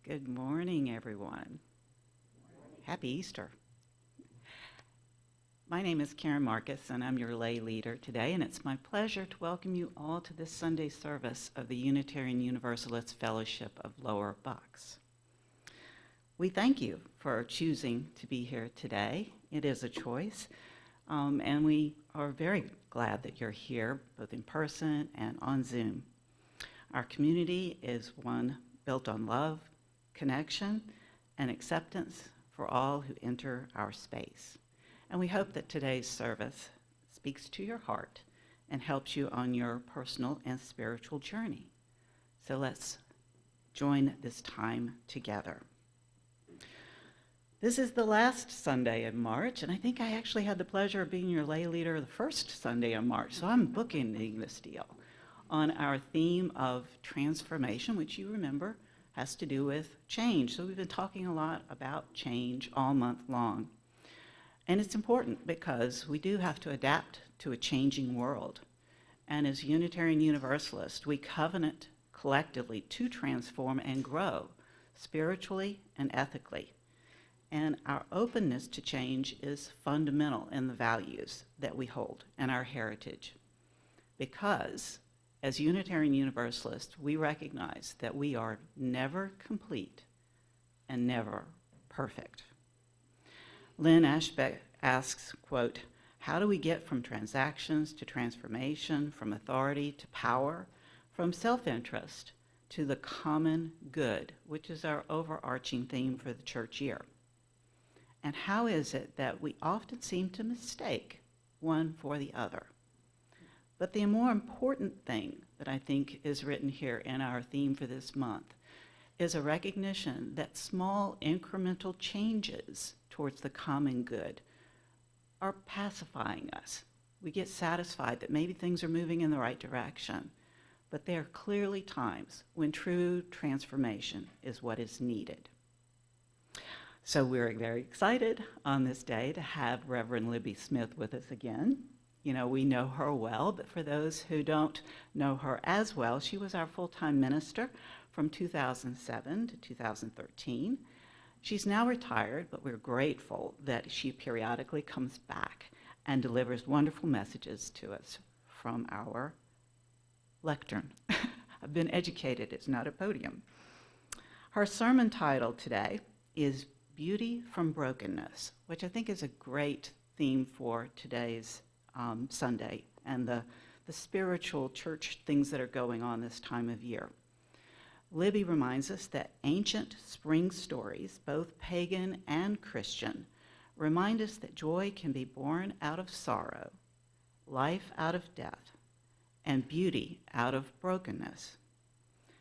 Good morning, everyone. Happy Easter. My name is Karen Marcus, and I'm your lay leader today, and it's my pleasure to welcome you all to this Sunday service of the Unitarian Universalist Fellowship of Lower Bucks. We thank you for choosing to be here today. It is a choice, and we are very glad that you're here, both in person and on Zoom. Our community is one built on love, connection, and acceptance for all who enter our space. And we hope that today's service speaks to your heart and helps you on your personal and spiritual journey. So let's join this time together. This is the last Sunday in March, and I think I actually had the pleasure of being your lay leader the first Sunday in March, so I'm bookending this deal on our theme of transformation, which you remember has to do with change. So we've been talking a lot about change all month long. And it's important because we do have to adapt to a changing world. And as Unitarian Universalists, we covenant collectively to transform and grow spiritually and ethically. And our openness to change is fundamental in the values that we hold and our heritage. Because as Unitarian Universalists, we recognize that we are never complete and never perfect. Lynn Ashbeck asks, quote, how do we get from transactions to transformation, from authority to power, from self-interest to the common good, which is our overarching theme for the church year? And how is it that we often seem to mistake one for the other? But the more important thing that I think is written here in our theme for this month is a recognition that small incremental changes towards the common good are pacifying us. We get satisfied that maybe things are moving in the right direction, but there are clearly times when true transformation is what is needed. So we're very excited on this day to have Reverend Libby Smith with us again. You know, we know her well, but for those who don't know her as well, she was our full-time minister from 2007 to 2013. She's now retired, but we're grateful that she periodically comes back and delivers wonderful messages to us from our lectern. I've been educated, it's not a podium. Her sermon title today is Beauty from Brokenness, which I think is a great theme for today's Sunday and the spiritual church things that are going on this time of year. Libby reminds us that ancient spring stories, both pagan and Christian, remind us that joy can be born out of sorrow, life out of death, and beauty out of brokenness.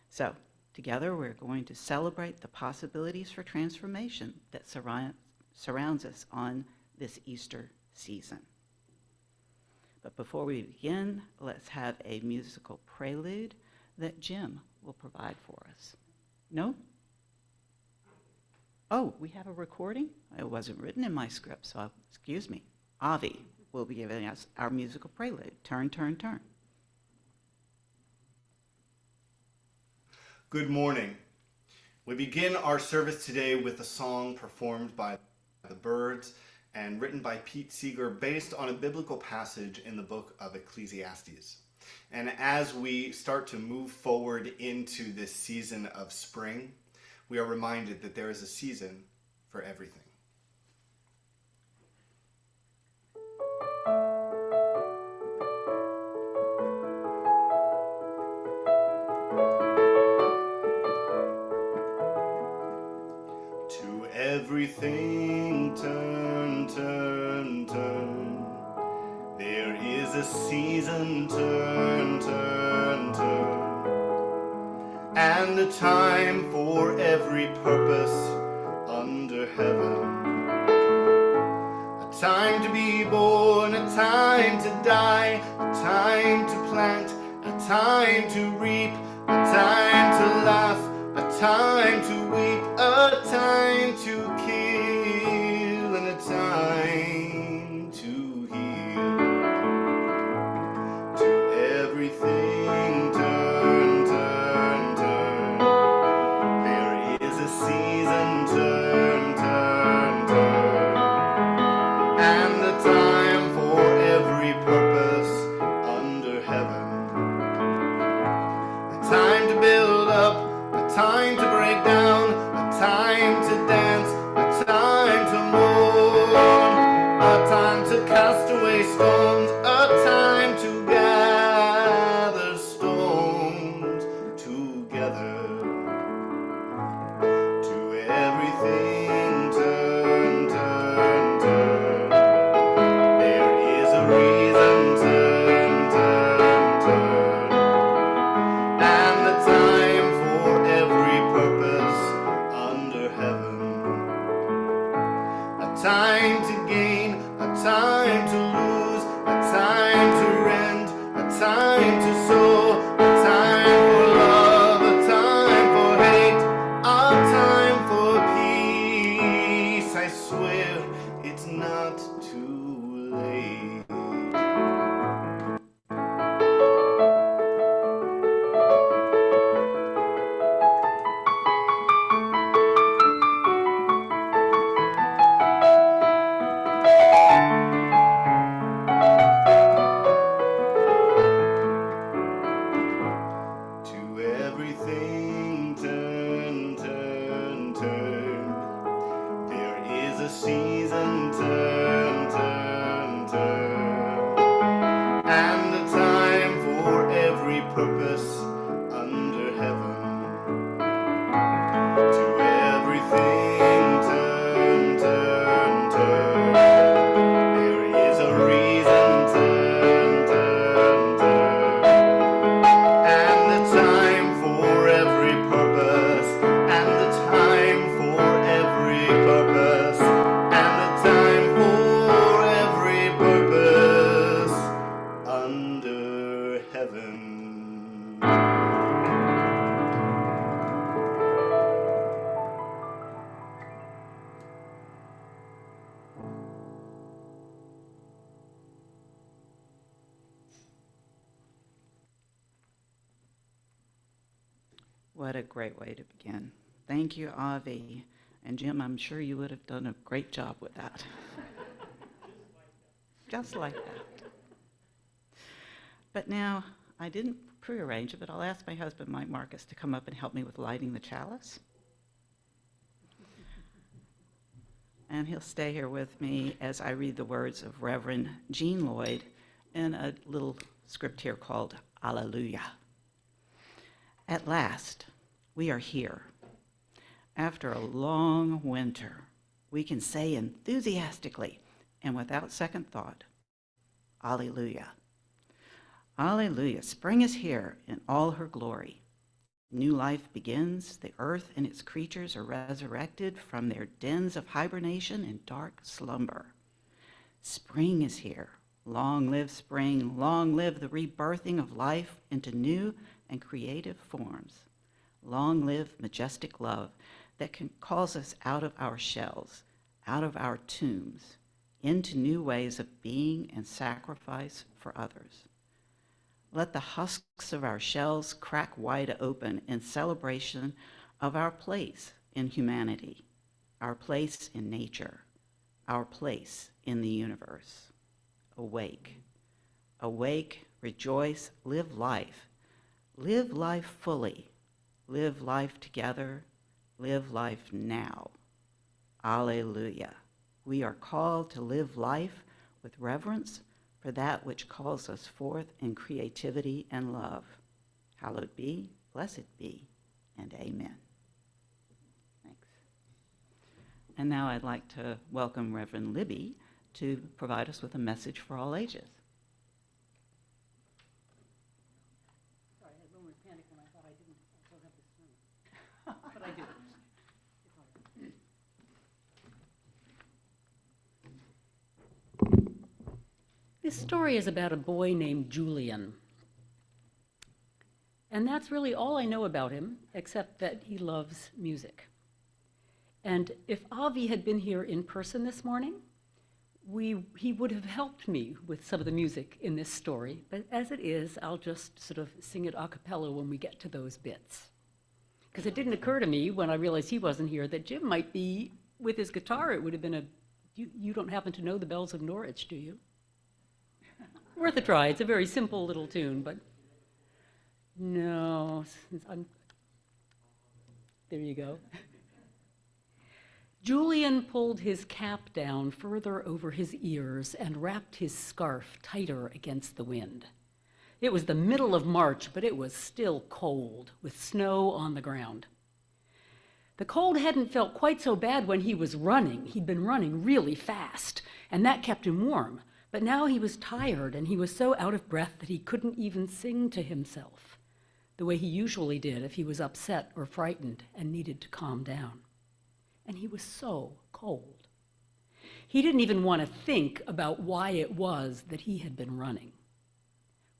So, together we're going to celebrate the possibilities for transformation that surrounds us on this Easter season. But before we begin, let's have a musical prelude that Jim will provide for us. No? Oh, we have a recording? It wasn't written in my script, so excuse me. Avi will be giving us our musical prelude. Turn, turn, turn. Good morning. We begin our service today with a song performed by the Byrds and written by Pete Seeger based on a biblical passage in the book of Ecclesiastes. And as we start to move forward into this season of spring, we are reminded that there is a season for everything. To everything turn, turn, turn. There is a season, turn, turn, turn. And a time for every purpose under heaven. A time to be born, a time to die, a time to plant, a time to reap, a time to laugh, a time to weep, a time to kill, and a time to heal. To everything turn, turn, turn. There is a enter heaven. What a great way to begin. Thank you, Avi. And Jim, I'm sure you would have done a great job with that. Just like that. But now, I didn't prearrange it, but I'll ask my husband, Mike Marcus, to come up and help me with lighting the chalice. And he'll stay here with me as I read the words of Reverend Jean Lloyd in a little script here called Alleluia. At last, we are here. After a long winter, we can say enthusiastically and without second thought, Alleluia. Alleluia, spring is here in all her glory. New life begins, the earth and its creatures are resurrected from their dens of hibernation and dark slumber. Spring is here. Long live spring, long live the rebirthing of life into new and creative forms. Long live majestic love that calls us out of our shells, out of our tombs, into new ways of being and sacrifice for others. Let the husks of our shells crack wide open in celebration of our place in humanity, our place in nature, our place in the universe. Awake, awake, rejoice, live life fully, live life together, live life now. Alleluia. We are called to live life with reverence for that which calls us forth in creativity and love. Hallowed be, blessed be, and amen. Thanks. And now I'd like to welcome Reverend Libby to provide us with a message for all ages. Sorry, I had a moment of panic when I thought I didn't still have this sermon. But I do. This story is about a boy named Julian. And that's really all I know about him, except that he loves music. And if Avi had been here in person this morning, he would have helped me with some of the music in this story. But as it is, I'll just sort of sing it a cappella when we get to those bits. Because it didn't occur to me when I realized he wasn't here that Jim might be with his guitar. It would have been you don't happen to know the Bells of Norwich, do you? Worth a try. It's a very simple little tune, but no, there you go. Julian pulled his cap down further over his ears and wrapped his scarf tighter against the wind. It was the middle of March, but it was still cold, with snow on the ground. The cold hadn't felt quite so bad when he was running. He'd been running really fast, and that kept him warm. But now he was tired, and he was so out of breath that he couldn't even sing to himself, the way he usually did if he was upset or frightened and needed to calm down. And he was so cold. He didn't even want to think about why it was that he had been running.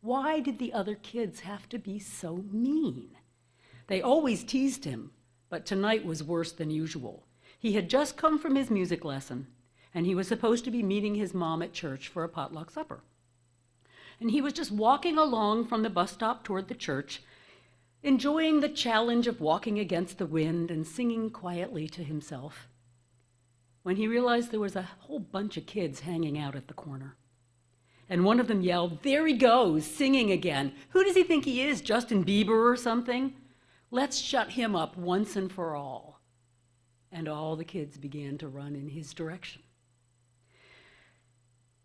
Why did the other kids have to be so mean? They always teased him, but tonight was worse than usual. He had just come from his music lesson, and he was supposed to be meeting his mom at church for a potluck supper. And he was just walking along from the bus stop toward the church, enjoying the challenge of walking against the wind and singing quietly to himself, when he realized there was a whole bunch of kids hanging out at the corner. And one of them yelled, "There he goes, singing again. Who does he think he is, Justin Bieber or something? Let's shut him up once and for all." And all the kids began to run in his direction.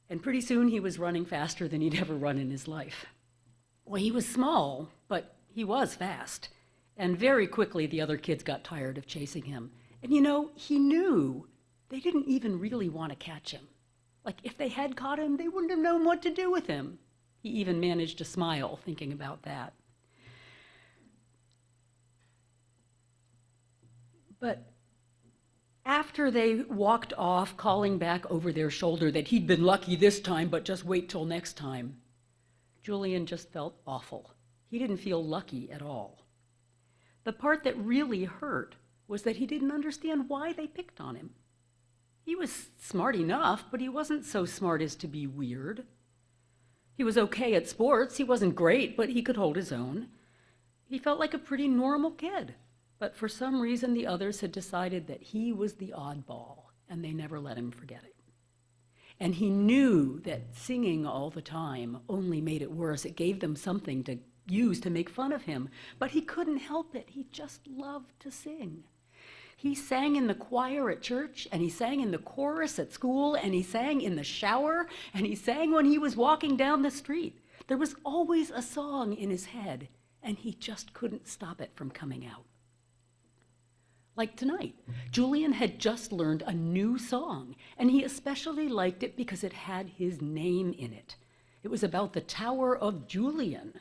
And pretty soon he was running faster than he'd ever run in his life. Well, he was small, but he was fast. And very quickly the other kids got tired of chasing him. And he knew they didn't even really want to catch him. Like, if they had caught him, they wouldn't have known what to do with him. He even managed to smile thinking about that. But after they walked off, calling back over their shoulder that he'd been lucky this time, but just wait till next time, Julian just felt awful. He didn't feel lucky at all. The part that really hurt was that he didn't understand why they picked on him. He was smart enough, but he wasn't so smart as to be weird. He was okay at sports. He wasn't great, but he could hold his own. He felt like a pretty normal kid, but for some reason the others had decided that he was the oddball, and they never let him forget it. And he knew that singing all the time only made it worse. It gave them something to use to make fun of him, but he couldn't help it. He just loved to sing. He sang in the choir at church, and he sang in the chorus at school, and he sang in the shower, and he sang when he was walking down the street. There was always a song in his head, and he just couldn't stop it from coming out. Like tonight, Julian had just learned a new song, and he especially liked it because it had his name in it. It was about the Tower of Julian.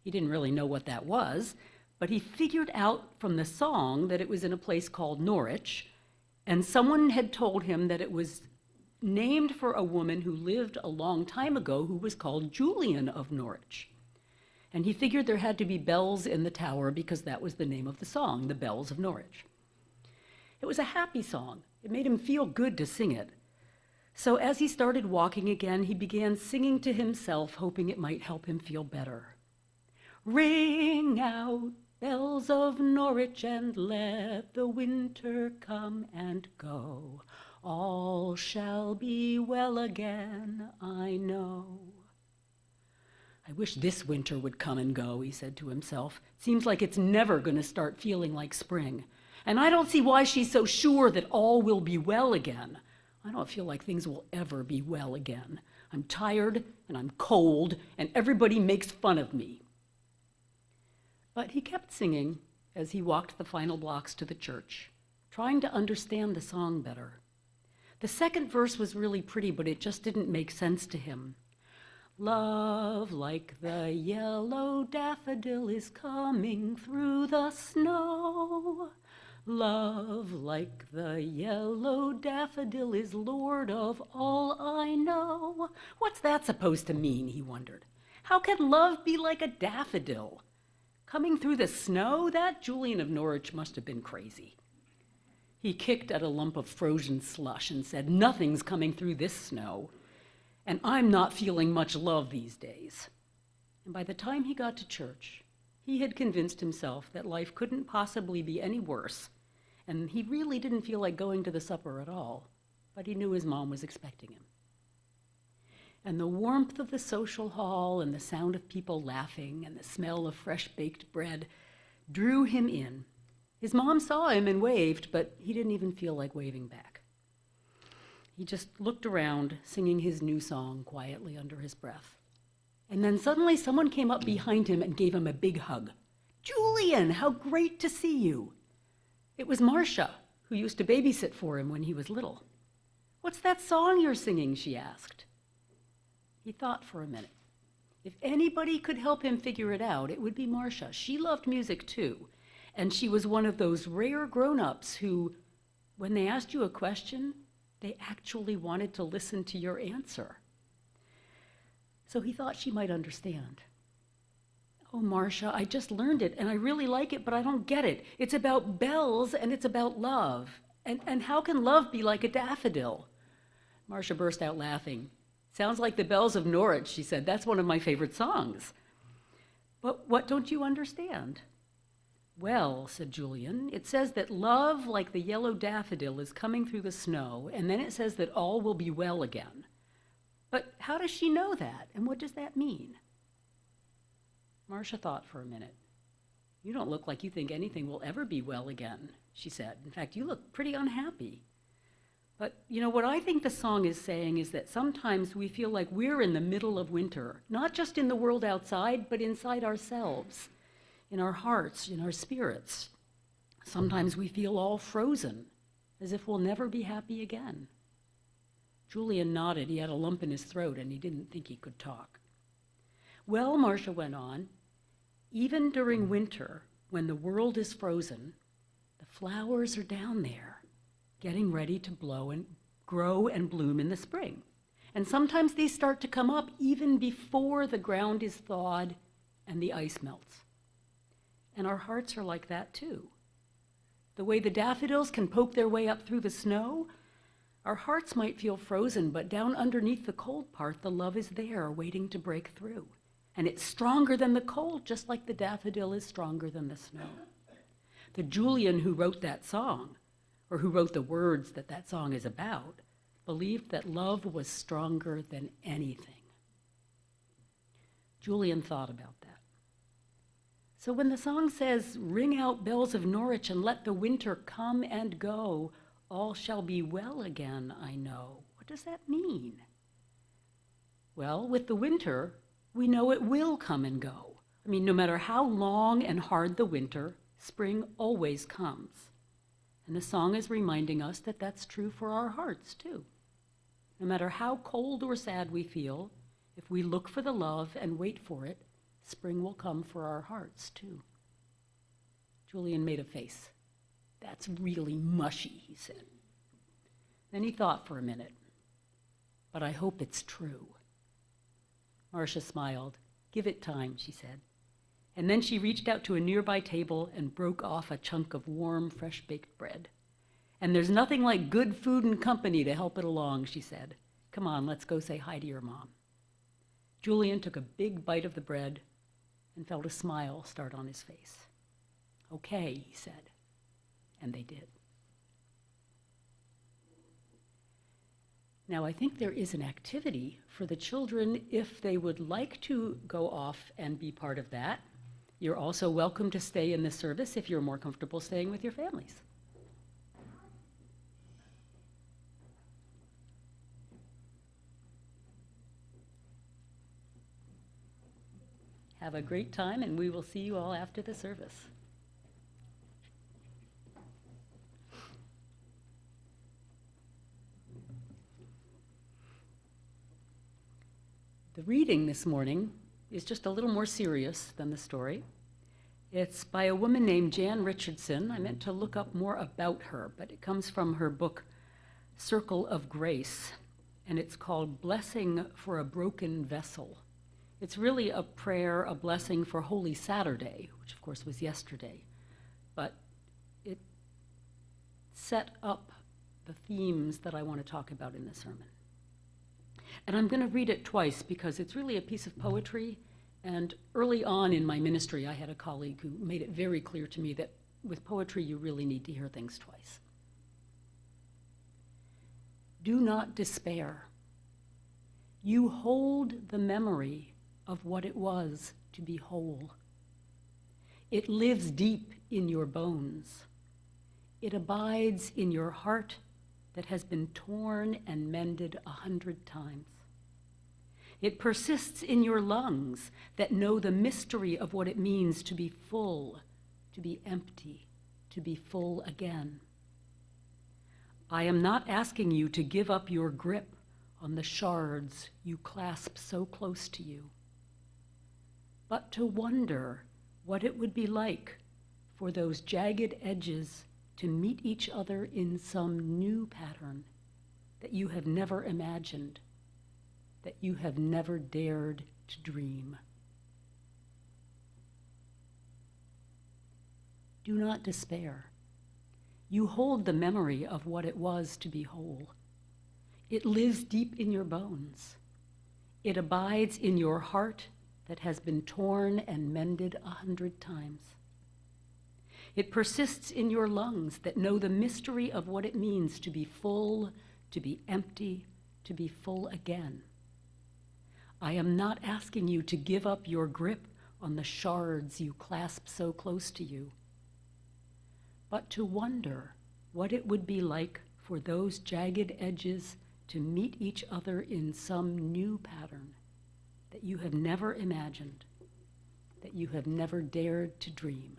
He didn't really know what that was, but he figured out from the song that it was in a place called Norwich, and someone had told him that it was named for a woman who lived a long time ago who was called Julian of Norwich. And he figured there had to be bells in the tower because that was the name of the song, the Bells of Norwich. It was a happy song. It made him feel good to sing it. So as he started walking again, he began singing to himself, hoping it might help him feel better. Ring out, bells of Norwich, and let the winter come and go. All shall be well again, I know. I wish this winter would come and go, he said to himself. Seems like it's never going to start feeling like spring. And I don't see why she's so sure that all will be well again. I don't feel like things will ever be well again. I'm tired and I'm cold and everybody makes fun of me. But he kept singing as he walked the final blocks to the church, trying to understand the song better. The second verse was really pretty, but it just didn't make sense to him. Love, like the yellow daffodil, is coming through the snow. Love, like the yellow daffodil, is Lord of all I know. What's that supposed to mean, he wondered. How can love be like a daffodil? Coming through the snow? That Julian of Norwich must have been crazy. He kicked at a lump of frozen slush and said, nothing's coming through this snow, and I'm not feeling much love these days. And by the time he got to church, he had convinced himself that life couldn't possibly be any worse, and he really didn't feel like going to the supper at all, but he knew his mom was expecting him. And the warmth of the social hall and the sound of people laughing and the smell of fresh baked bread drew him in. His mom saw him and waved, but he didn't even feel like waving back. He just looked around, singing his new song quietly under his breath. And then suddenly someone came up behind him and gave him a big hug. Julian, how great to see you. It was Marcia, who used to babysit for him when he was little. What's that song you're singing, she asked. He thought for a minute. If anybody could help him figure it out, it would be Marcia. She loved music too, and she was one of those rare grown-ups who, when they asked you a question, they actually wanted to listen to your answer. So he thought she might understand. Oh, Marcia, I just learned it, and I really like it, but I don't get it. It's about bells, and it's about love. And how can love be like a daffodil? Marcia burst out laughing. Sounds like the Bells of Norwich, she said. That's one of my favorite songs. But what don't you understand? Well, said Julian, it says that love, like the yellow daffodil, is coming through the snow, and then it says that all will be well again. But how does she know that, and what does that mean? Marcia thought for a minute. You don't look like you think anything will ever be well again, she said. In fact, you look pretty unhappy. But, what I think the song is saying is that sometimes we feel like we're in the middle of winter, not just in the world outside, but inside ourselves, in our hearts, in our spirits. Sometimes we feel all frozen, as if we'll never be happy again. Julian nodded. He had a lump in his throat, and he didn't think he could talk. Well, Marcia went on, even during winter, when the world is frozen, the flowers are down there, getting ready to blow and grow and bloom in the spring. And sometimes they start to come up even before the ground is thawed and the ice melts. And our hearts are like that too. The way the daffodils can poke their way up through the snow, our hearts might feel frozen, but down underneath the cold part, the love is there waiting to break through. And it's stronger than the cold, just like the daffodil is stronger than the snow. The Julian who wrote that song, or who wrote the words that that song is about, believed that love was stronger than anything. Julian thought about that. So when the song says, "Ring out bells of Norwich and let the winter come and go, all shall be well again, I know," what does that mean? Well, with the winter, we know it will come and go. I mean, no matter how long and hard the winter, spring always comes. And the song is reminding us that that's true for our hearts, too. No matter how cold or sad we feel, if we look for the love and wait for it, spring will come for our hearts, too. Julian made a face. "That's really mushy," he said. Then he thought for a minute. "But I hope it's true." Marcia smiled. "Give it time," she said. And then she reached out to a nearby table and broke off a chunk of warm, fresh-baked bread. "And there's nothing like good food and company to help it along," she said. "Come on, let's go say hi to your mom." Julian took a big bite of the bread and felt a smile start on his face. "Okay," he said, and they did. Now, I think there is an activity for the children if they would like to go off and be part of that. You're also welcome to stay in the service if you're more comfortable staying with your families. Have a great time, and we will see you all after the service. The reading this morning is just a little more serious than the story. It's by a woman named Jan Richardson. I meant to look up more about her, but it comes from her book, Circle of Grace, and it's called Blessing for a Broken Vessel. It's really a prayer, a blessing for Holy Saturday, which of course was yesterday, but it set up the themes that I want to talk about in the sermon. And I'm going to read it twice because it's really a piece of poetry, and early on in my ministry I had a colleague who made it very clear to me that with poetry you really need to hear things twice. Do not despair. You hold the memory of what it was to be whole. It lives deep in your bones. It abides in your heart that has been torn and mended 100 times. It persists in your lungs that know the mystery of what it means to be full, to be empty, to be full again. I am not asking you to give up your grip on the shards you clasp so close to you, but to wonder what it would be like for those jagged edges to meet each other in some new pattern that you have never imagined, that you have never dared to dream. Do not despair. You hold the memory of what it was to be whole. It lives deep in your bones. It abides in your heart that has been torn and mended 100 times. It persists in your lungs that know the mystery of what it means to be full, to be empty, to be full again. I am not asking you to give up your grip on the shards you clasp so close to you, but to wonder what it would be like for those jagged edges to meet each other in some new pattern that you have never imagined, that you have never dared to dream.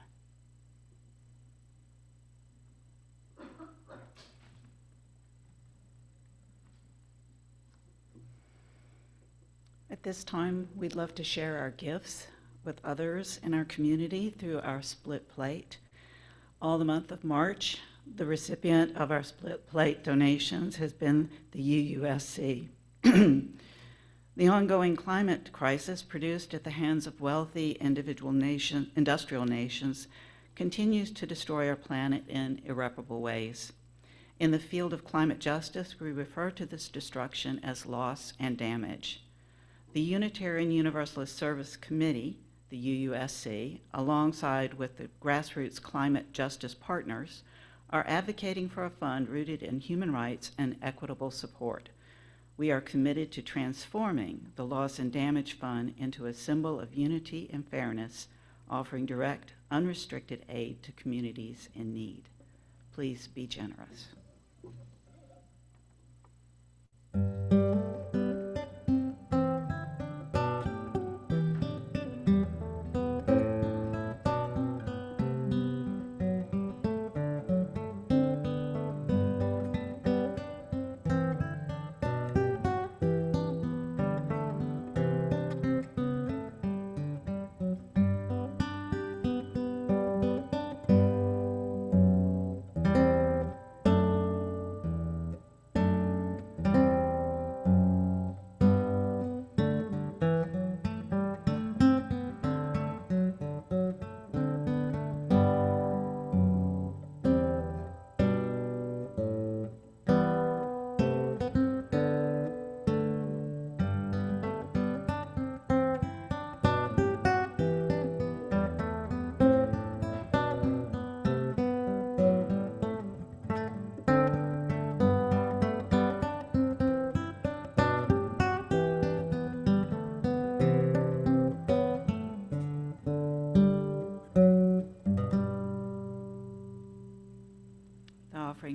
At this time, we'd love to share our gifts with others in our community through our split plate. All the month of March, the recipient of our split plate donations has been the UUSC. The ongoing climate crisis produced at the hands of wealthy industrial nations continues to destroy our planet in irreparable ways. In the field of climate justice, we refer to this destruction as loss and damage. The Unitarian Universalist Service Committee, the UUSC, alongside with the grassroots climate justice partners, are advocating for a fund rooted in human rights and equitable support. We are committed to transforming the Loss and Damage Fund into a symbol of unity and fairness, offering direct, unrestricted aid to communities in need. Please be generous.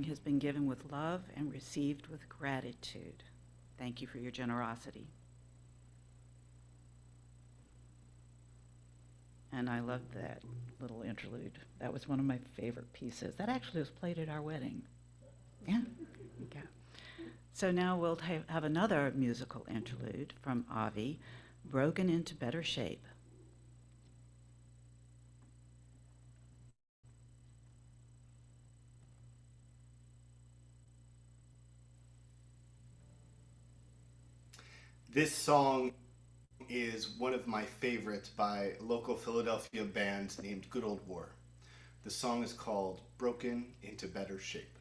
Has been given with love and received with gratitude. Thank you for your generosity. And I loved that little interlude. That was one of my favorite pieces. That actually was played at our wedding. Yeah? Okay. So now we'll have another musical interlude from Avi, Broken into Better Shape. This song is one of my favorites by a local Philadelphia band named Good Old War. The song is called Broken into Better Shape.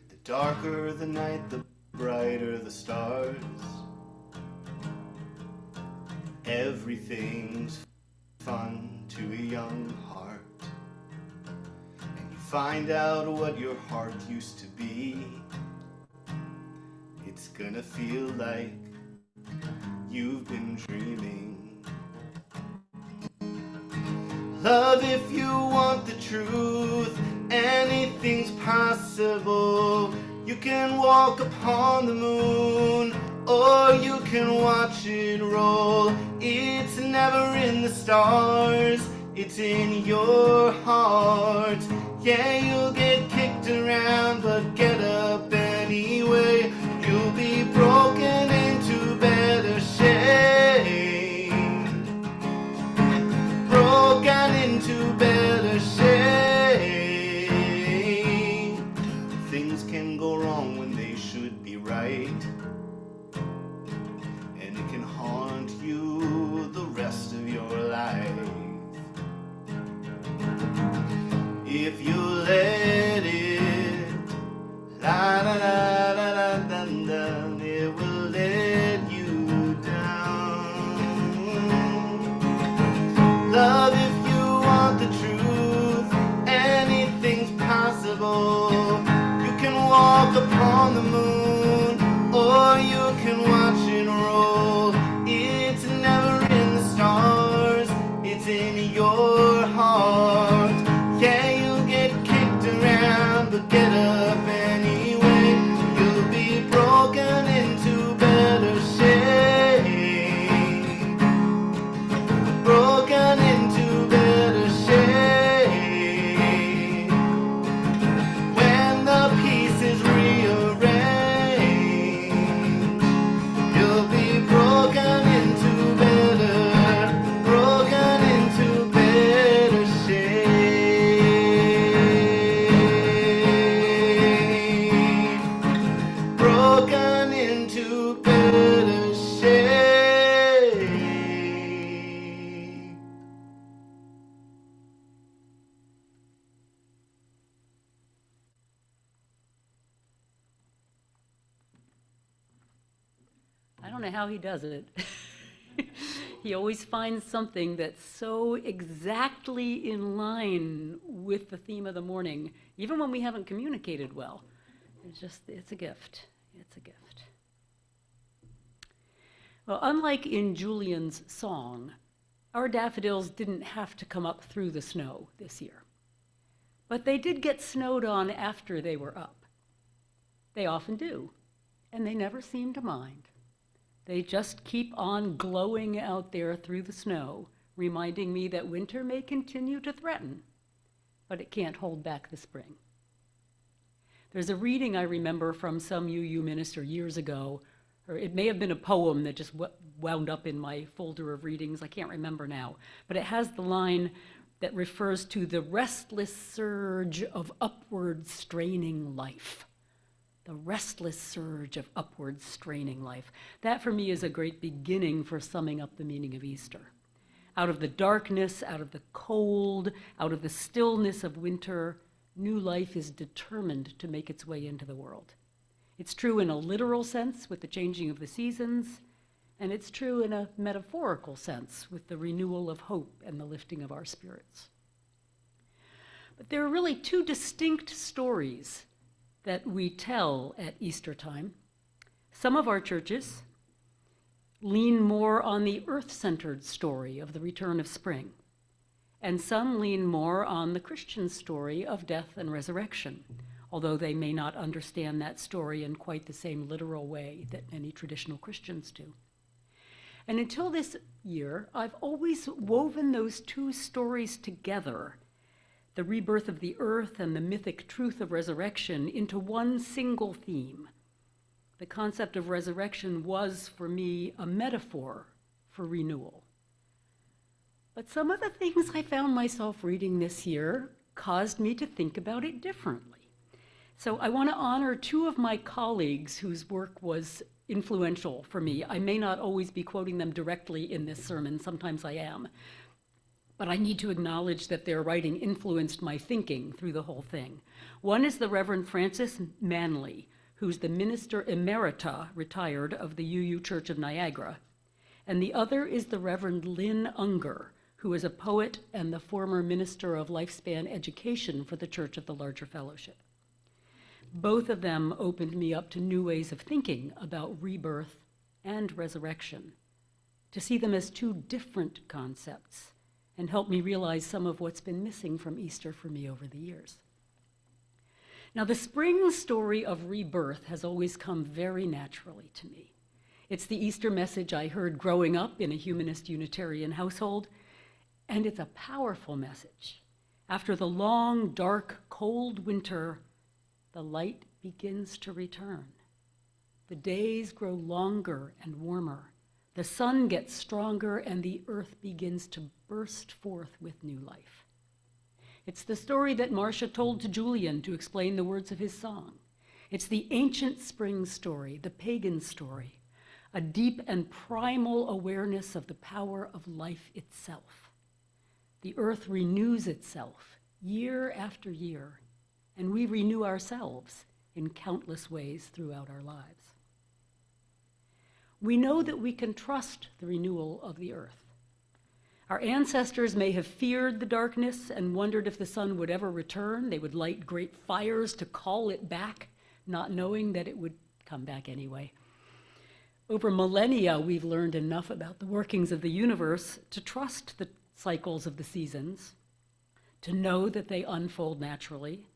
The darker the night, the brighter the stars. Everything's fun to a young heart, and you find out what your heart used to be. It's gonna feel like you've been dreaming. Love, if you want the truth, anything's possible. You can walk upon the moon, or you can watch it roll. It's never in the stars, it's in your heart. Yeah, you'll get kicked around, but get up anyway. You'll be broken into better shape. Broken into better shape. Things can go wrong when they should be right. Rest of your life. If you let it, la la la la la la, it will let you down. Love, if you want the truth, anything's possible. You can walk upon the moon, or you can watch it roll. It's never in the stars, it's in your heart. Yeah, you'll get kicked around, but get up anyway. You'll be broken into better shape. Broken into better shape. don't know how he does it. He always finds something that's so exactly in line with the theme of the morning, even when we haven't communicated well. It's a gift. It's a gift. Well, unlike in Julian's song, our daffodils didn't have to come up through the snow this year. But they did get snowed on after they were up. They often do, and they never seem to mind. They just keep on glowing out there through the snow, reminding me that winter may continue to threaten, but it can't hold back the spring. There's a reading I remember from some UU minister years ago, or it may have been a poem that just wound up in my folder of readings, I can't remember now, but it has the line that refers to the restless surge of upward straining life. The restless surge of upward straining life. That for me is a great beginning for summing up the meaning of Easter. Out of the darkness, out of the cold, out of the stillness of winter, new life is determined to make its way into the world. It's true in a literal sense with the changing of the seasons, and it's true in a metaphorical sense with the renewal of hope and the lifting of our spirits. But there are really two distinct stories that we tell at Easter time. Some of our churches lean more on the earth-centered story of the return of spring, and some lean more on the Christian story of death and resurrection, although they may not understand that story in quite the same literal way that many traditional Christians do. And until this year, I've always woven those two stories together, the rebirth of the earth and the mythic truth of resurrection, into one single theme. The concept of resurrection was, for me, a metaphor for renewal. But some of the things I found myself reading this year caused me to think about it differently. So I want to honor two of my colleagues whose work was influential for me. I may not always be quoting them directly in this sermon, sometimes I am. But I need to acknowledge that their writing influenced my thinking through the whole thing. One is the Reverend Francis Manley, who's the Minister Emerita, retired, of the UU Church of Niagara. And the other is the Reverend Lynn Unger, who is a poet and the former Minister of Lifespan Education for the Church of the Larger Fellowship. Both of them opened me up to new ways of thinking about rebirth and resurrection, to see them as two different concepts, and help me realize some of what's been missing from Easter for me over the years. Now, the spring story of rebirth has always come very naturally to me. It's the Easter message I heard growing up in a humanist Unitarian household, and it's a powerful message. After the long, dark, cold winter, the light begins to return. The days grow longer and warmer. The sun gets stronger and the earth begins to burst forth with new life. It's the story that Marcia told to Julian to explain the words of his song. It's the ancient spring story, the pagan story, a deep and primal awareness of the power of life itself. The earth renews itself year after year, and we renew ourselves in countless ways throughout our lives. We know that we can trust the renewal of the earth. Our ancestors may have feared the darkness and wondered if the sun would ever return. They would light great fires to call it back, not knowing that it would come back anyway. Over millennia, we've learned enough about the workings of the universe to trust the cycles of the seasons, to know that they unfold naturally.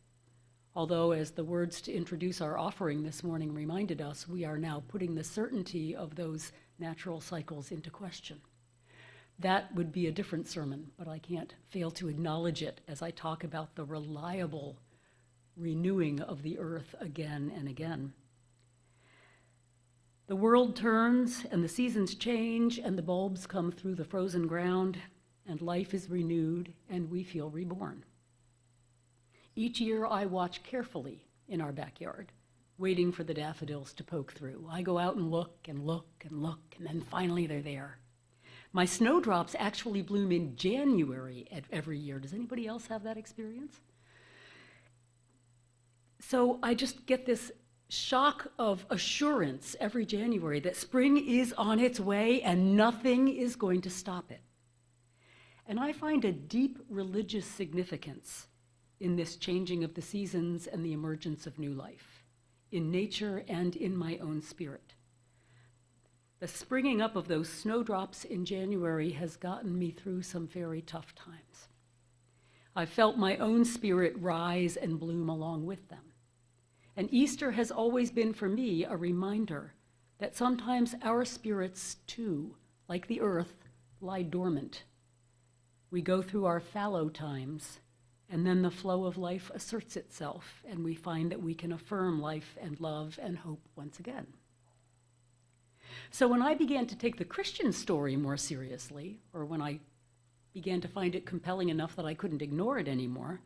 Although, as the words to introduce our offering this morning reminded us, we are now putting the certainty of those natural cycles into question. That would be a different sermon, but I can't fail to acknowledge it as I talk about the reliable renewing of the earth again and again. The world turns, and the seasons change, and the bulbs come through the frozen ground, and life is renewed, and we feel reborn. Each year I watch carefully in our backyard, waiting for the daffodils to poke through. I go out and look and look and look, and then finally they're there. My snowdrops actually bloom in January every year. Does anybody else have that experience? So I just get this shock of assurance every January that spring is on its way and nothing is going to stop it. And I find a deep religious significance in this changing of the seasons and the emergence of new life, in nature and in my own spirit. The springing up of those snowdrops in January has gotten me through some very tough times. I felt my own spirit rise and bloom along with them. And Easter has always been for me a reminder that sometimes our spirits too, like the earth, lie dormant. We go through our fallow times, and then the flow of life asserts itself, and we find that we can affirm life and love and hope once again. So when I began to take the Christian story more seriously, or when I began to find it compelling enough that I couldn't ignore it anymore,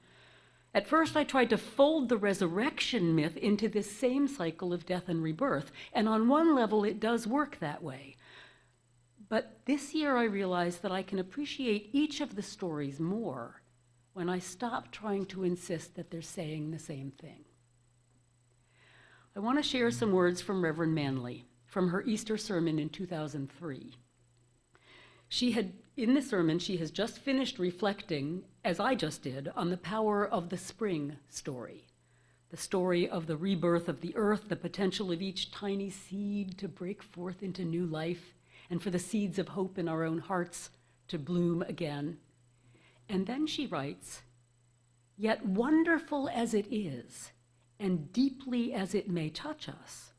at first I tried to fold the resurrection myth into this same cycle of death and rebirth, and on one level it does work that way. But this year I realized that I can appreciate each of the stories more when I stop trying to insist that they're saying the same thing. I want to share some words from Reverend Manley from her Easter sermon in 2003. In the sermon, she has just finished reflecting, as I just did, on the power of the spring story, the story of the rebirth of the earth, the potential of each tiny seed to break forth into new life, and for the seeds of hope in our own hearts to bloom again. And then she writes, "Yet wonderful as it is, and deeply as it may touch us,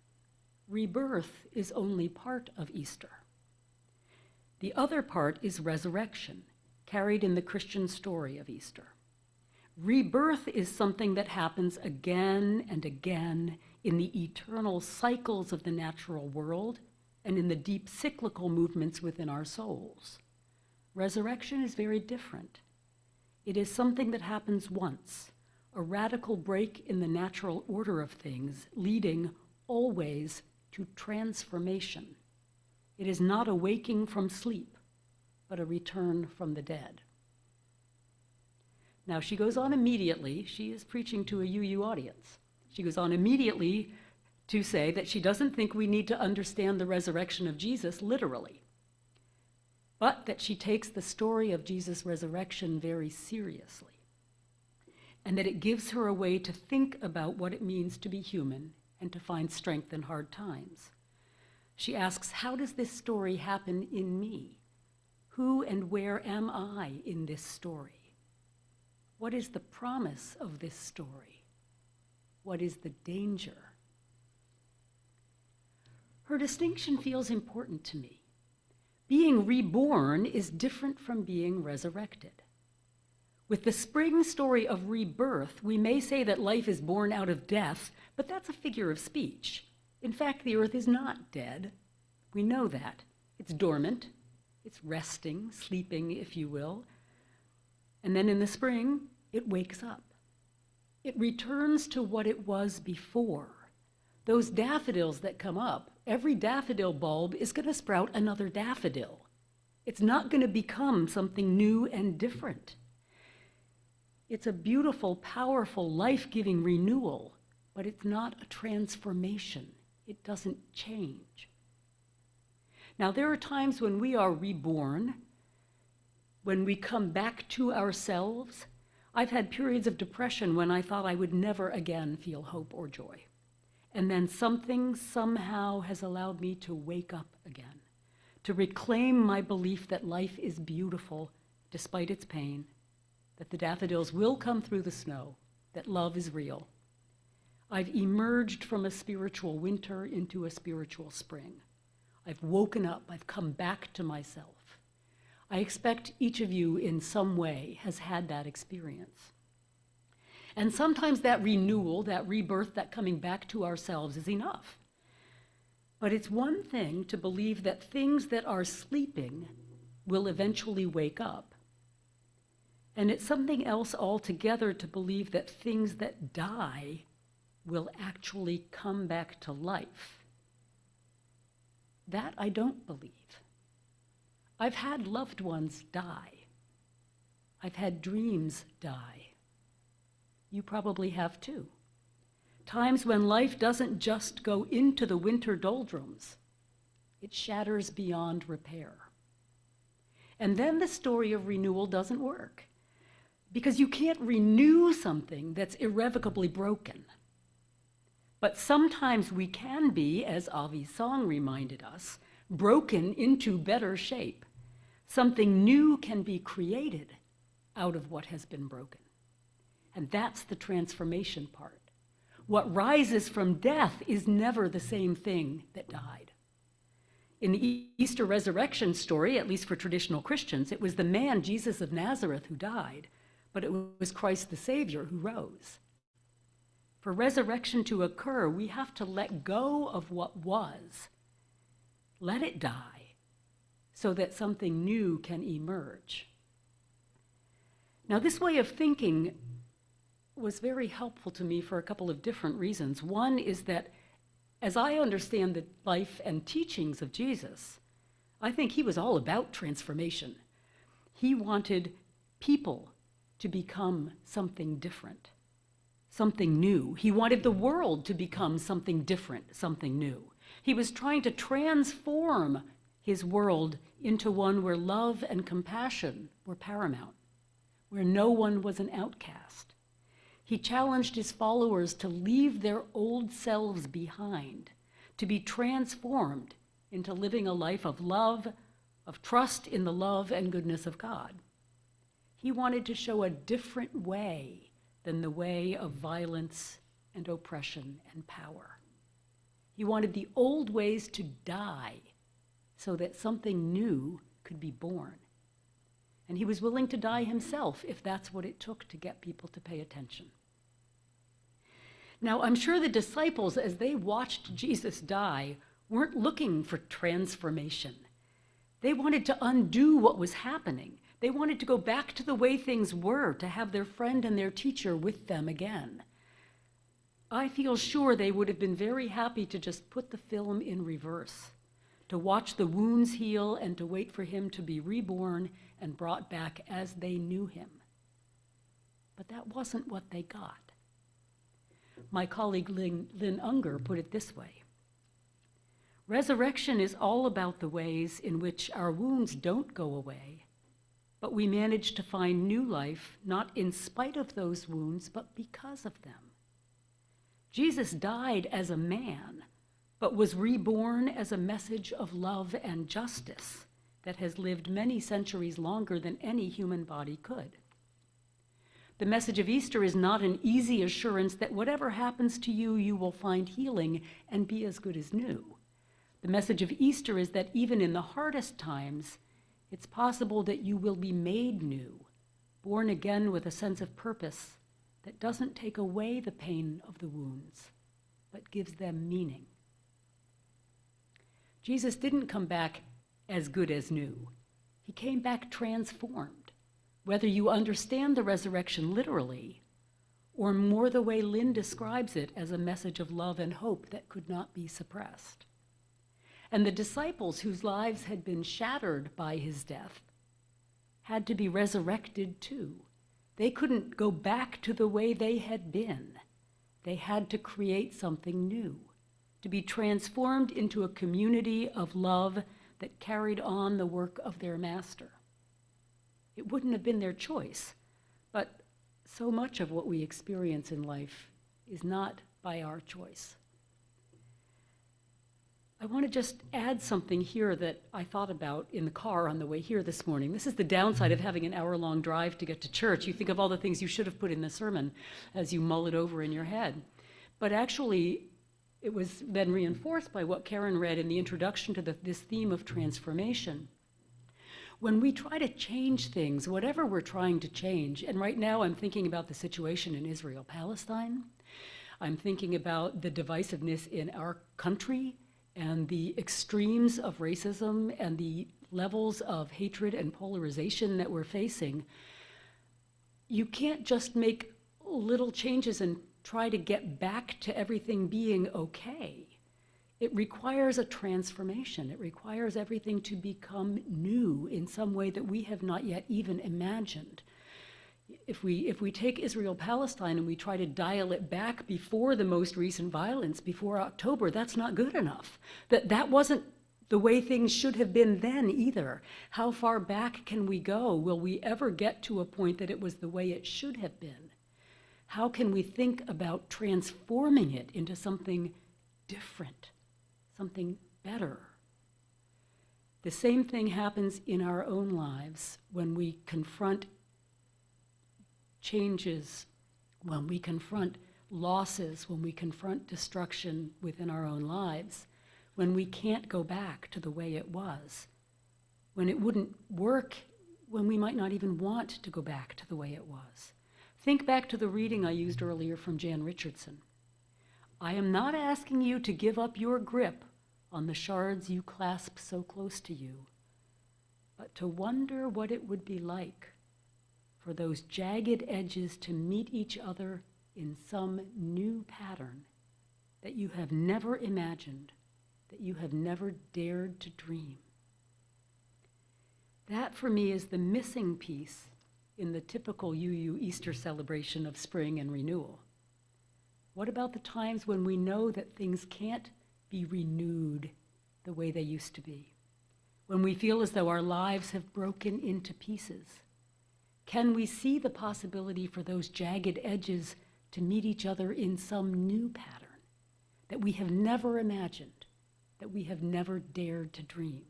rebirth is only part of Easter. The other part is resurrection, carried in the Christian story of Easter. Rebirth is something that happens again and again in the eternal cycles of the natural world and in the deep cyclical movements within our souls. Resurrection is very different. It is something that happens once, a radical break in the natural order of things, leading always to transformation. It is not a waking from sleep, but a return from the dead." Now she goes on immediately, she is preaching to a UU audience. She goes on immediately to say that she doesn't think we need to understand the resurrection of Jesus literally, but that she takes the story of Jesus' resurrection very seriously, and that it gives her a way to think about what it means to be human and to find strength in hard times. She asks, how does this story happen in me? Who and where am I in this story? What is the promise of this story? What is the danger? Her distinction feels important to me. Being reborn is different from being resurrected. With the spring story of rebirth, we may say that life is born out of death, but that's a figure of speech. In fact, the earth is not dead. We know that. It's dormant. It's resting, sleeping, if you will. And then in the spring, it wakes up. It returns to what it was before. Those daffodils that come up, every daffodil bulb is going to sprout another daffodil. It's not going to become something new and different. It's a beautiful, powerful, life-giving renewal, but it's not a transformation. It doesn't change. Now, there are times when we are reborn, when we come back to ourselves. I've had periods of depression when I thought I would never again feel hope or joy. And then something somehow has allowed me to wake up again, to reclaim my belief that life is beautiful despite its pain, that the daffodils will come through the snow, that love is real. I've emerged from a spiritual winter into a spiritual spring. I've woken up, I've come back to myself. I expect each of you in some way has had that experience. And sometimes that renewal, that rebirth, that coming back to ourselves is enough. But it's one thing to believe that things that are sleeping will eventually wake up. And it's something else altogether to believe that things that die will actually come back to life. That I don't believe. I've had loved ones die. I've had dreams die. You probably have too. times when life doesn't just go into the winter doldrums, it shatters beyond repair. And then the story of renewal doesn't work, because you can't renew something that's irrevocably broken. But sometimes we can be, as Avi's song reminded us, broken into better shape. Something new can be created out of what has been broken. And that's the transformation part. What rises from death is never the same thing that died. In the Easter resurrection story, at least for traditional Christians, it was the man, Jesus of Nazareth, who died, but it was Christ the Savior who rose. For resurrection to occur, we have to let go of what was, let it die, so that something new can emerge. Now, this way of thinking was very helpful to me for a couple of different reasons. One is that, as I understand the life and teachings of Jesus, I think he was all about transformation. He wanted people to become something different, something new. He wanted the world to become something different, something new. He was trying to transform his world into one where love and compassion were paramount, where no one was an outcast. He challenged his followers to leave their old selves behind, to be transformed into living a life of love, of trust in the love and goodness of God. He wanted to show a different way than the way of violence and oppression and power. He wanted the old ways to die so that something new could be born. And he was willing to die himself if that's what it took to get people to pay attention. Now, I'm sure the disciples, as they watched Jesus die, weren't looking for transformation. They wanted to undo what was happening. They wanted to go back to the way things were, to have their friend and their teacher with them again. I feel sure they would have been very happy to just put the film in reverse, to watch the wounds heal and to wait for him to be reborn and brought back as they knew him. But that wasn't what they got. My colleague Lynn Unger put it this way: resurrection is all about the ways in which our wounds don't go away, but we manage to find new life, not in spite of those wounds, but because of them. Jesus died as a man, but was reborn as a message of love and justice that has lived many centuries longer than any human body could. The message of Easter is not an easy assurance that whatever happens to you, you will find healing and be as good as new. The message of Easter is that even in the hardest times, it's possible that you will be made new, born again with a sense of purpose that doesn't take away the pain of the wounds, but gives them meaning. Jesus didn't come back as good as new. He came back transformed, whether you understand the resurrection literally, or more the way Lynn describes it as a message of love and hope that could not be suppressed. And the disciples whose lives had been shattered by his death had to be resurrected too. They couldn't go back to the way they had been. They had to create something new, to be transformed into a community of love that carried on the work of their master. It wouldn't have been their choice, but so much of what we experience in life is not by our choice. I want to just add something here that I thought about in the car on the way here this morning. This is the downside of having an hour-long drive to get to church. You think of all the things you should have put in the sermon as you mull it over in your head. But actually, it was then reinforced by what Karen read in the introduction to this theme of transformation. When we try to change things, whatever we're trying to change, and right now I'm thinking about the situation in Israel-Palestine, I'm thinking about the divisiveness in our country, and the extremes of racism and the levels of hatred and polarization that we're facing. You can't just make little changes and try to get back to everything being okay. It requires a transformation. It requires everything to become new in some way that we have not yet even imagined. If we take Israel-Palestine and we try to dial it back before the most recent violence, before October, that's not good enough. That wasn't the way things should have been then either. How far back can we go? Will we ever get to a point that it was the way it should have been? How can we think about transforming it into something different, something better? The same thing happens in our own lives when we confront changes, when we confront losses, when we confront destruction within our own lives, when we can't go back to the way it was, when it wouldn't work, when we might not even want to go back to the way it was. Think back to the reading I used earlier from Jan Richardson. I am not asking you to give up your grip on the shards you clasp so close to you, but to wonder what it would be like for those jagged edges to meet each other in some new pattern that you have never imagined, that you have never dared to dream. That, for me, is the missing piece in the typical UU Easter celebration of spring and renewal. What about the times when we know that things can't be renewed the way they used to be? When we feel as though our lives have broken into pieces? Can we see the possibility for those jagged edges to meet each other in some new pattern that we have never imagined, that we have never dared to dream?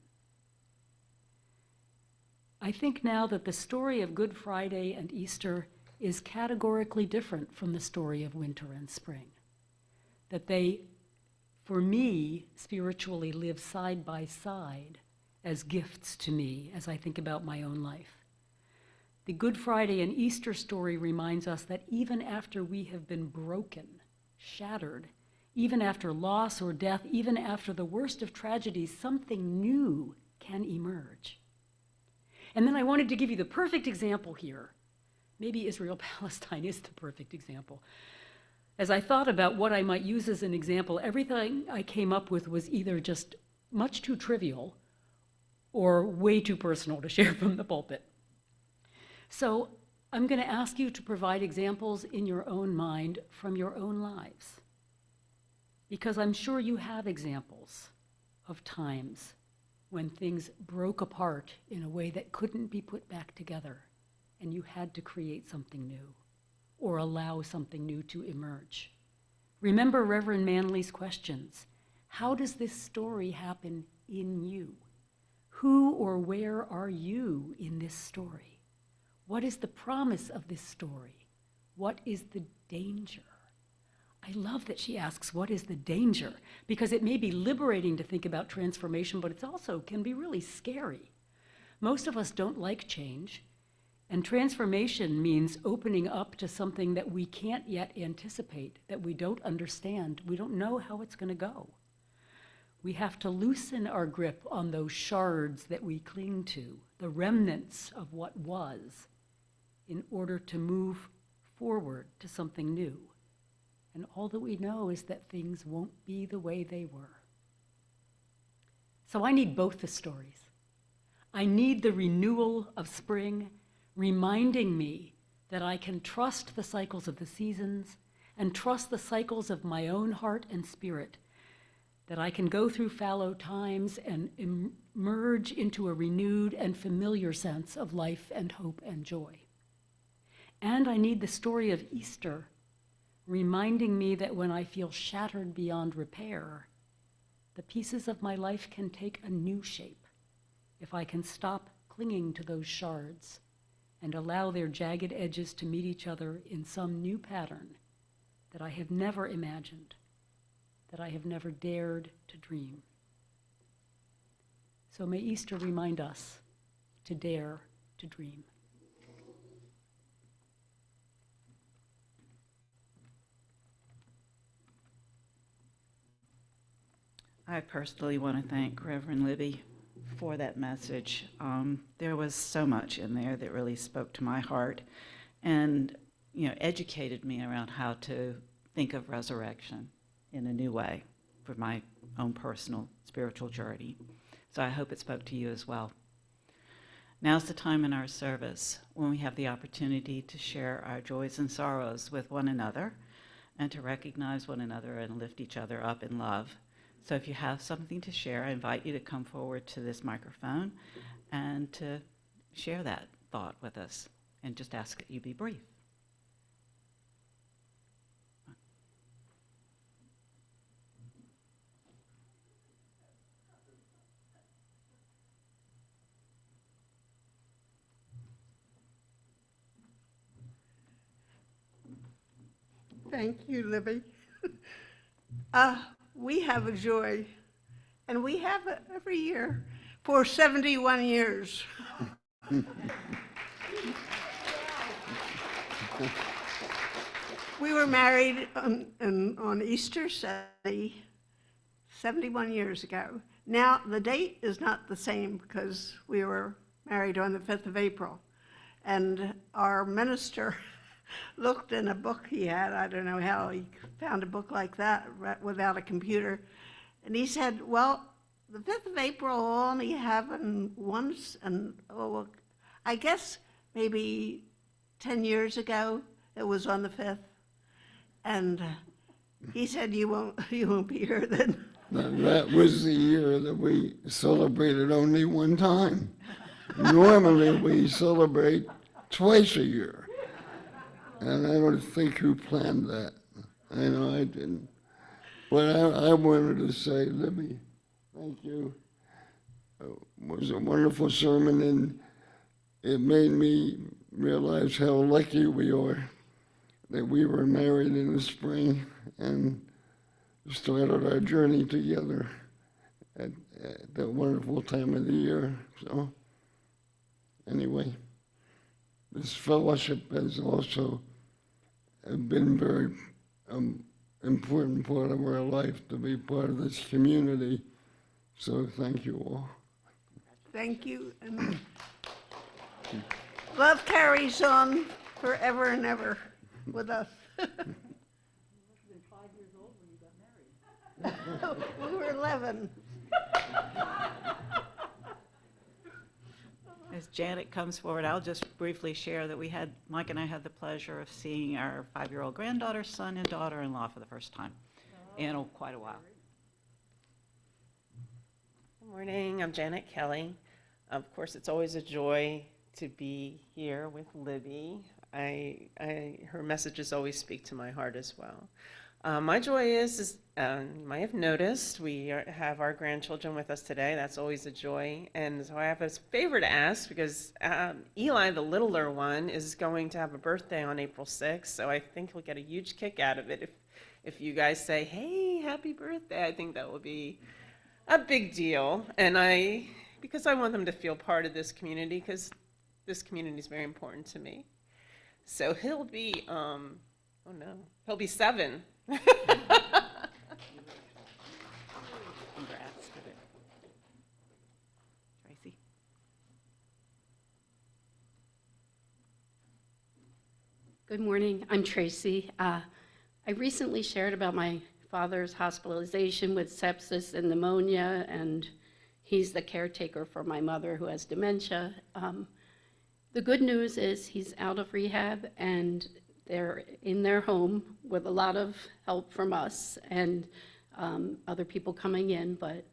I think now that the story of Good Friday and Easter is categorically different from the story of winter and spring. That they, for me, spiritually live side by side as gifts to me as I think about my own life. The Good Friday and Easter story reminds us that even after we have been broken, shattered, even after loss or death, even after the worst of tragedies, something new can emerge. And then I wanted to give you the perfect example here. Maybe Israel-Palestine is the perfect example. As I thought about what I might use as an example, everything I came up with was either just much too trivial or way too personal to share from the pulpit. So I'm going to ask you to provide examples in your own mind from your own lives, because I'm sure you have examples of times when things broke apart in a way that couldn't be put back together, and you had to create something new or allow something new to emerge. Remember Reverend Manley's questions. How does this story happen in you? Who or where are you in this story? What is the promise of this story? What is the danger? I love that she asks, what is the danger? Because it may be liberating to think about transformation, but it also can be really scary. Most of us don't like change, and transformation means opening up to something that we can't yet anticipate, that we don't understand. We don't know how it's going to go. We have to loosen our grip on those shards that we cling to, the remnants of what was, in order to move forward to something new. And all that we know is that things won't be the way they were. So I need both the stories. I need the renewal of spring, reminding me that I can trust the cycles of the seasons and trust the cycles of my own heart and spirit, that I can go through fallow times and emerge into a renewed and familiar sense of life and hope and joy. And I need the story of Easter, reminding me that when I feel shattered beyond repair, the pieces of my life can take a new shape if I can stop clinging to those shards and allow their jagged edges to meet each other in some new pattern that I have never imagined, that I have never dared to dream. So may Easter remind us to dare to dream. I personally want to thank Reverend Libby for that message. There was so much in there that really spoke to my heart and, educated me around how to think of resurrection in a new way for my own personal spiritual journey. So I hope it spoke to you as well. Now's the time in our service when we have the opportunity to share our joys and sorrows with one another and to recognize one another and lift each other up in love. So if you have something to share, I invite you to come forward to this microphone and to share that thought with us, and just ask that you be brief. Thank you, Libby. We have a joy, and we have it every year for 71 years. We were married on Easter Sunday 71 years ago. Now, the date is not the same because we were married on the 5th of April. And our minister looked in a book he had. I don't know how he found a book like that without a computer. And he said, well, the 5th of April will only happen once. And I guess maybe 10 years ago it was on the 5th. And he said, you won't be here then. That was the year that we celebrated only one time. Normally we celebrate twice a year. And I don't think who planned that. I know I didn't. But I wanted to say, Libby, thank you. It was a wonderful sermon, and it made me realize how lucky we are that we were married in the spring and started our journey together at that wonderful time of the year. So anyway, this fellowship has also been very important part of our life, to be part of this community. So thank you all. Thank you. And love carries on forever and ever with us. You must have been 5 years old when you got married. We were 11. As Janet comes forward, I'll just briefly share that Mike and I had the pleasure of seeing our 5-year-old granddaughter, son, and daughter-in-law for the first time in quite a while. Good morning, I'm Janet Kelly. Of course, it's always a joy to be here with Libby. Her messages always speak to my heart as well. My joy is you might have noticed, we have our grandchildren with us today. That's always a joy. And so I have a favor to ask, because Eli, the littler one, is going to have a birthday on April 6th. So I think he'll get a huge kick out of it if you guys say, hey, happy birthday. I think that will be a big deal. And because I want them to feel part of this community, because this community is very important to me. So he'll be, he'll be 7. Congrats. Tracy? Good morning, I'm Tracy. I recently shared about my father's hospitalization with sepsis and pneumonia, and he's the caretaker for my mother who has dementia. The good news is he's out of rehab and they're in their home with a lot of help from us and other people coming in, but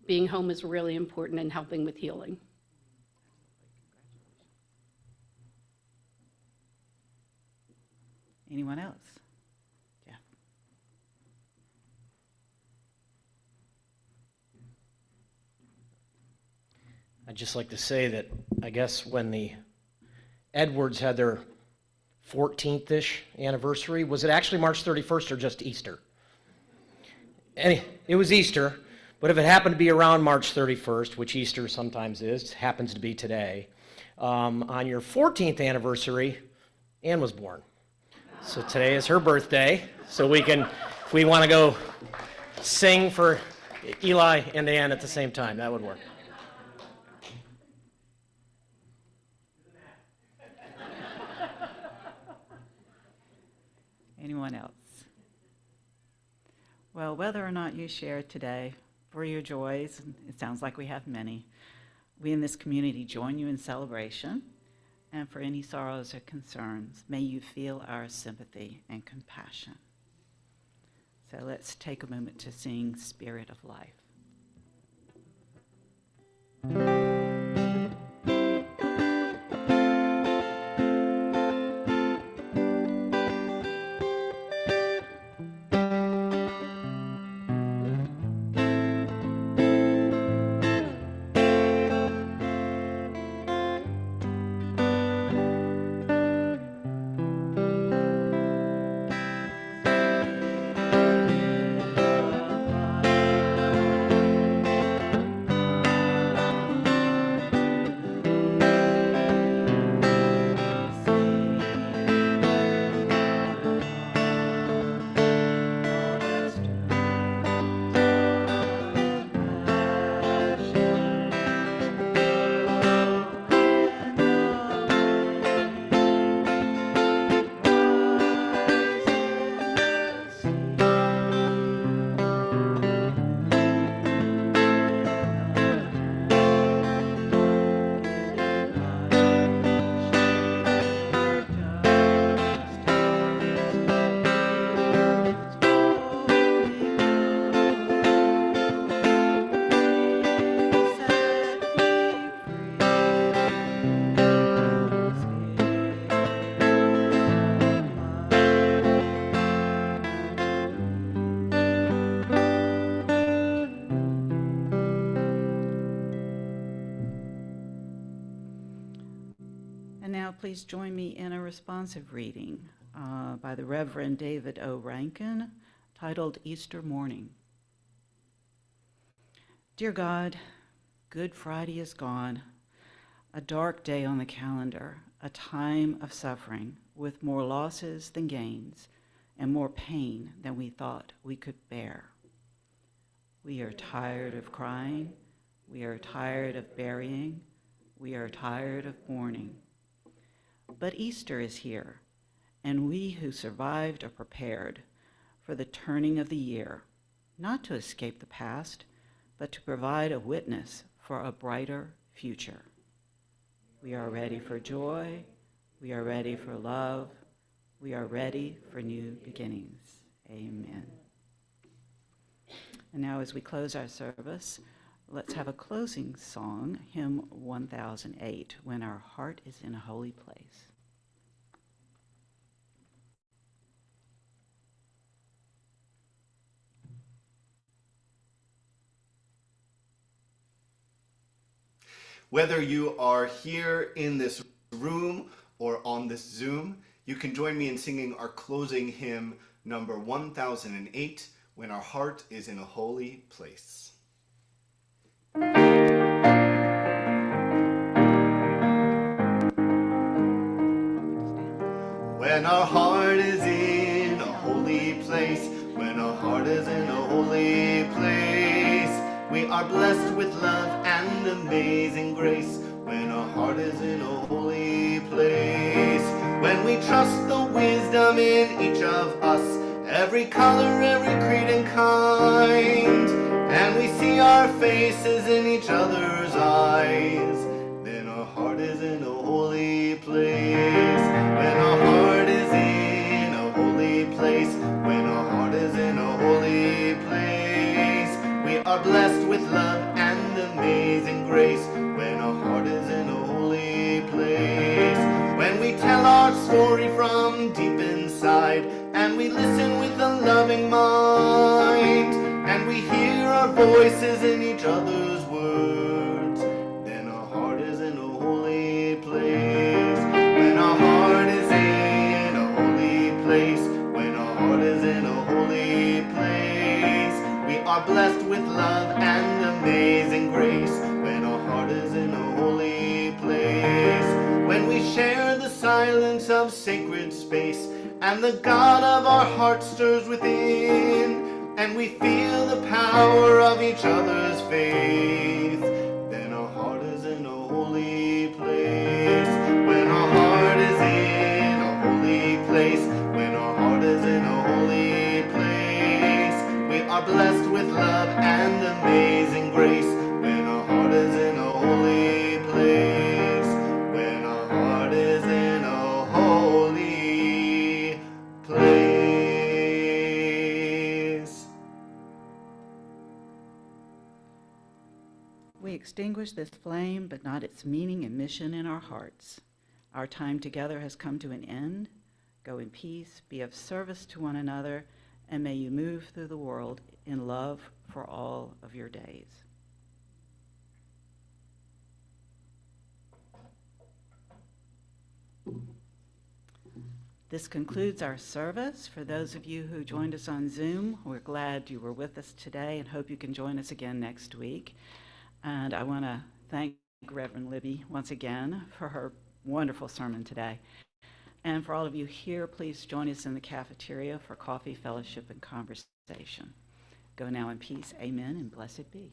being home is really important in helping with healing. Anyone else? Yeah. I'd just like to say that I guess when the Edwards had their 14th-ish anniversary, was it actually March 31st or just Easter? It was Easter, but if it happened to be around March 31st, which Easter sometimes is, happens to be today, on your 14th anniversary, Anne was born. So today is her birthday, so if we want to go sing for Eli and Anne at the same time, that would work. Anyone else? Well, whether or not you share today for your joys, and it sounds like we have many, We in this community join you in celebration, and for any sorrows or concerns, may you feel our sympathy and compassion. So let's take a moment to sing Spirit of Life. And now please join me in a responsive reading by the Reverend David O. Rankin, titled Easter Morning. Dear God, Good Friday is gone, a dark day on the calendar, a time of suffering with more losses than gains and more pain than we thought we could bear. We are tired of crying, we are tired of burying, we are tired of mourning. But Easter is here, and we who survived are prepared for the turning of the year, not to escape the past, but to provide a witness for a brighter future. We are ready for joy, we are ready for love, we are ready for new beginnings. Amen. And now as we close our service, let's have a closing song, hymn 1008, When Our Heart is in a Holy Place. Whether you are here in this room or on this Zoom, you can join me in singing our closing hymn, number 1008, When Our Heart is in a Holy Place. When our heart is in a holy place, when our heart is in a holy place, we are blessed with love and amazing grace. When our heart is in a holy place, when we trust the wisdom in each of us, every color, every creed and kind, and we see our faces in each other's eyes, then our heart is in a holy place. When our heart is in a holy place, when our heart is in a holy place, we are blessed with love and amazing grace. When our heart is in a holy place, when we tell our story from deep inside, and we listen with a loving mind, and we hear our voices in each other's words, then our heart is in a holy place. When our heart is in a holy place, when our heart is in a holy place, we are blessed with love and amazing grace. When our heart is in a holy place, when we share the silence of sacred space, and the God of our heart stirs within, and we feel the power of each other's faith, then our heart is in a holy place. When our heart is in a holy place, when our heart is in a holy place, we are blessed with love and amazing grace. When our heart is in a holy extinguish this flame, but not its meaning and mission in our hearts. Our time together has come to an end. Go in peace, be of service to one another, and may you move through the world in love for all of your days. This concludes our service. For those of you who joined us on Zoom, we're glad you were with us today and hope you can join us again next week. And I want to thank Reverend Libby once again for her wonderful sermon today. And for all of you here, please join us in the cafeteria for coffee, fellowship, and conversation. Go now in peace. Amen, and blessed be.